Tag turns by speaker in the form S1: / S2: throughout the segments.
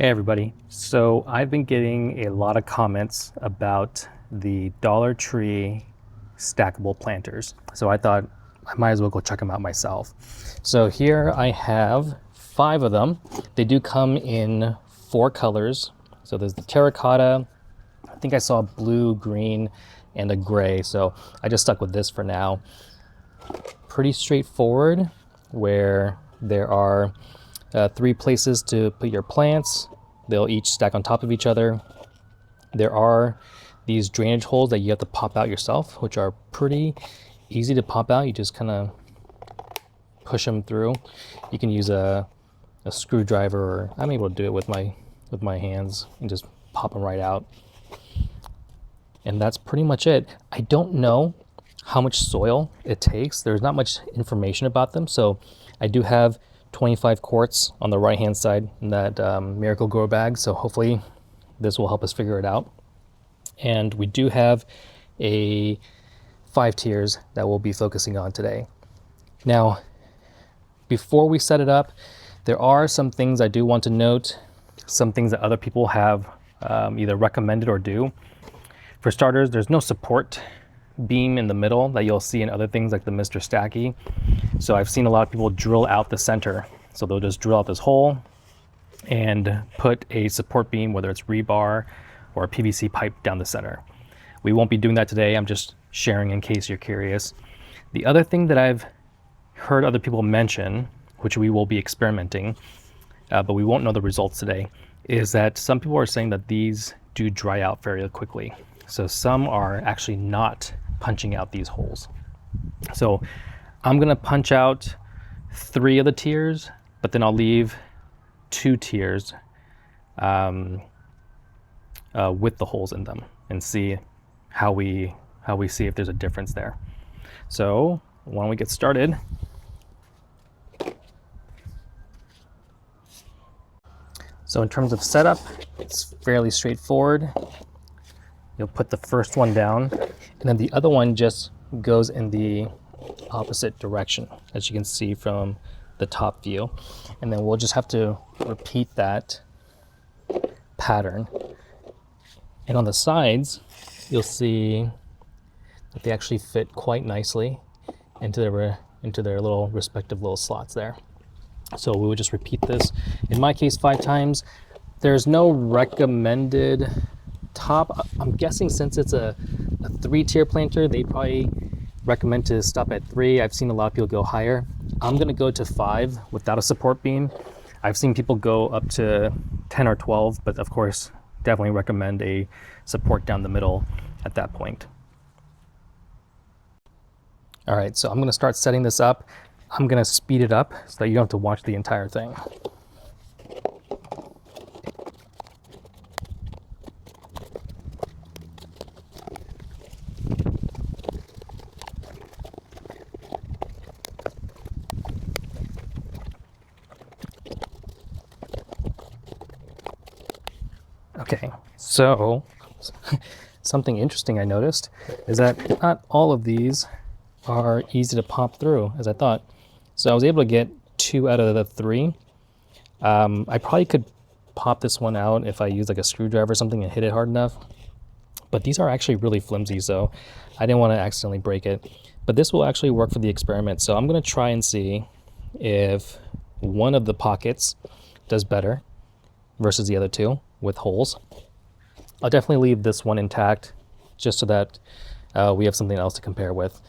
S1: Hey everybody. So I've been getting a lot of comments about the Dollar Tree stackable planters. So I thought I might as well go check them out myself. So here I have 5 of them. They do come in 4 colors. So there's the terracotta, I think I saw blue, green, and a gray. So I just stuck with this for now. Pretty straightforward, where there are 3 places to put your plants. They'll each stack on top of each other. There are these drainage holes that you have to pop out yourself, which are pretty easy to pop out. You just kind of push them through. You can use a screwdriver, or I'm able to do it with my hands and just pop them right out. And that's pretty much it. I don't know how much soil it takes. There's not much information about them. So I do have 25 quarts on the right hand side in that Miracle Grow bag. So hopefully this will help us figure it out. And we do have a 5 tiers that we'll be focusing on today. Now, before we set it up, there are some things I do want to note, some things that other people have either recommended or do. For starters, there's no support beam in the middle that you'll see in other things like the Mr. Stacky. So I've seen a lot of people drill out the center. So they'll just drill out this hole and put a support beam, whether it's rebar or a PVC pipe, down the center. We won't be doing that today. I'm just sharing in case you're curious. The other thing that I've heard other people mention, which we will be experimenting, but we won't know the results today, is that some people are saying that these do dry out very quickly. So some are actually not punching out these holes. So I'm gonna punch out 3 of the tiers, but then I'll leave 2 tiers with the holes in them and see how we see if there's a difference there. So why don't we get started? So in terms of setup, it's fairly straightforward. You'll put the first one down, and then the other one just goes in the opposite direction, as you can see from the top view. And then we'll just have to repeat that pattern. And on the sides, you'll see that they actually fit quite nicely into their little respective little slots there. So we would just repeat this, in my case, 5 times. There's no recommended top. I'm guessing since it's a 3-tier planter, they probably recommend to stop at 3. I've seen a lot of people go higher. I'm gonna go to 5 without a support beam. I've seen people go up to 10 or 12, but of course, definitely recommend a support down the middle at that point. All right, so I'm gonna start setting this up. I'm gonna speed it up so that you don't have to watch the entire thing. Okay, so something interesting I noticed is that not all of these are easy to pop through as I thought. So I was able to get 2 out of the 3. I probably could pop this one out if I used like a screwdriver or something and hit it hard enough. But these are actually really flimsy, so I didn't want to accidentally break it. But this will actually work for the experiment. So I'm going to try and see if one of the pockets does better versus the other 2 with holes. I'll definitely leave this one intact just so that we have something else to compare with.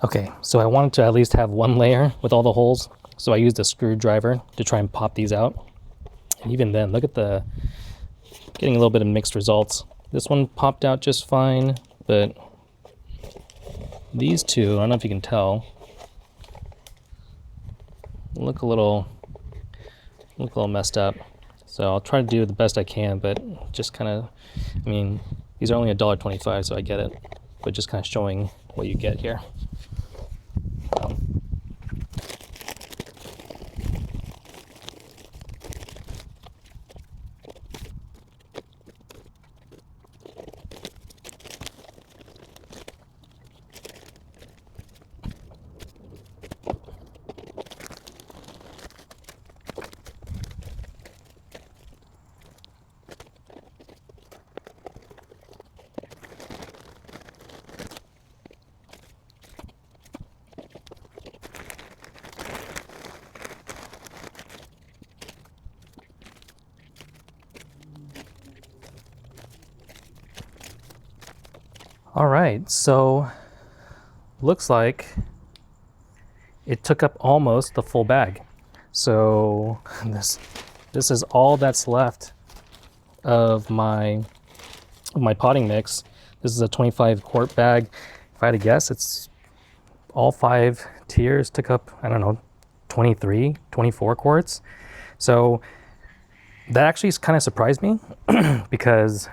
S1: Okay, so I wanted to at least have 1 layer with all the holes, so I used a screwdriver to try and pop these out. And even then, look at getting a little bit of mixed results. This one popped out just fine, but these 2, I don't know if you can tell, look a little messed up. So I'll try to do the best I can, but just kind of, I mean, these are only $1.25, so I get it, but just kind of showing what you get here. All right, so looks like it took up almost the full bag. So this is all that's left of my potting mix. This is a 25 quart bag. If I had to guess, it's all 5 tiers took up, I don't know, 23, 24 quarts. So that actually kind of surprised me because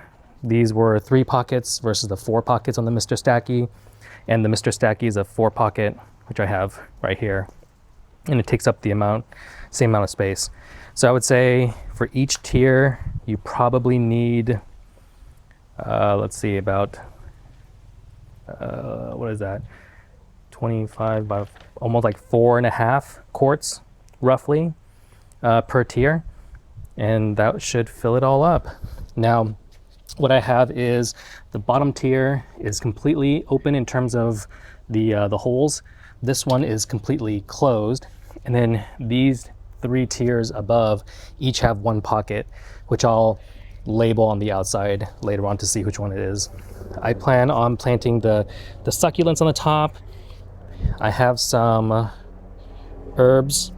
S1: these were 3 pockets versus the 4 pockets on the Mr. Stacky. And the Mr. Stacky is a 4 pocket, which I have right here. And it takes up the same amount of space. So I would say for each tier, you probably need, let's see, about, what is that? 25 by almost like 4.5 quarts, roughly, per tier. And that should fill it all up. Now, what I have is the bottom tier is completely open in terms of the holes. This one is completely closed. And then these 3 tiers above each have 1 pocket, which I'll label on the outside later on to see which one it is. I plan on planting the succulents on the top. I have some herbs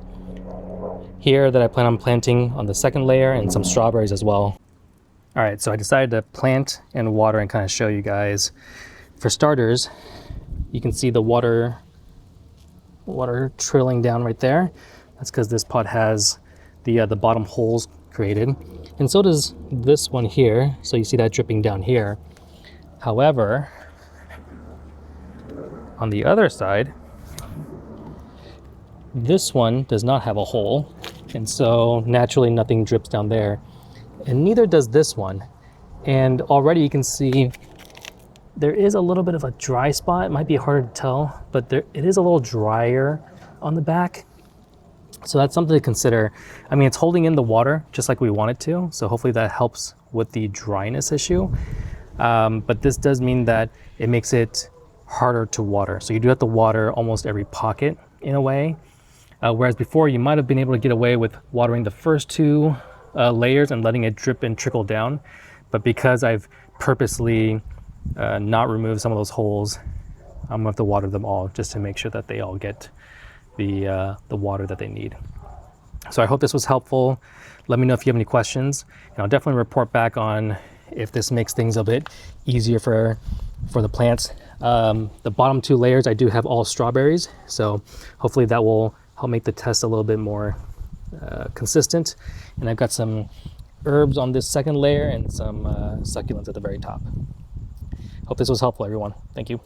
S1: here that I plan on planting on the second layer, and some strawberries as well. All right, so I decided to plant and water and kind of show you guys. For starters, you can see the water trilling down right there. That's because this pot has the bottom holes created, and so does this one here. So you see that dripping down here. However, on the other side, this one does not have a hole, and so naturally nothing drips down there, and neither does this one. And already you can see there is a little bit of a dry spot. It might be harder to tell, but it is a little drier on the back. So that's something to consider. I mean, it's holding in the water just like we want it to, so hopefully that helps with the dryness issue. But this does mean that it makes it harder to water. So you do have to water almost every pocket in a way. Whereas before you might have been able to get away with watering the first 2 layers and letting it drip and trickle down. But because I've purposely not removed some of those holes, I'm gonna have to water them all just to make sure that they all get the water that they need. So I hope this was helpful. Let me know if you have any questions, and I'll definitely report back on if this makes things a bit easier for the plants. The bottom 2 layers I do have all strawberries, so hopefully that will help make the test a little bit more consistent. And I've got some herbs on this second layer and some succulents at the very top. Hope this was helpful, everyone. Thank you.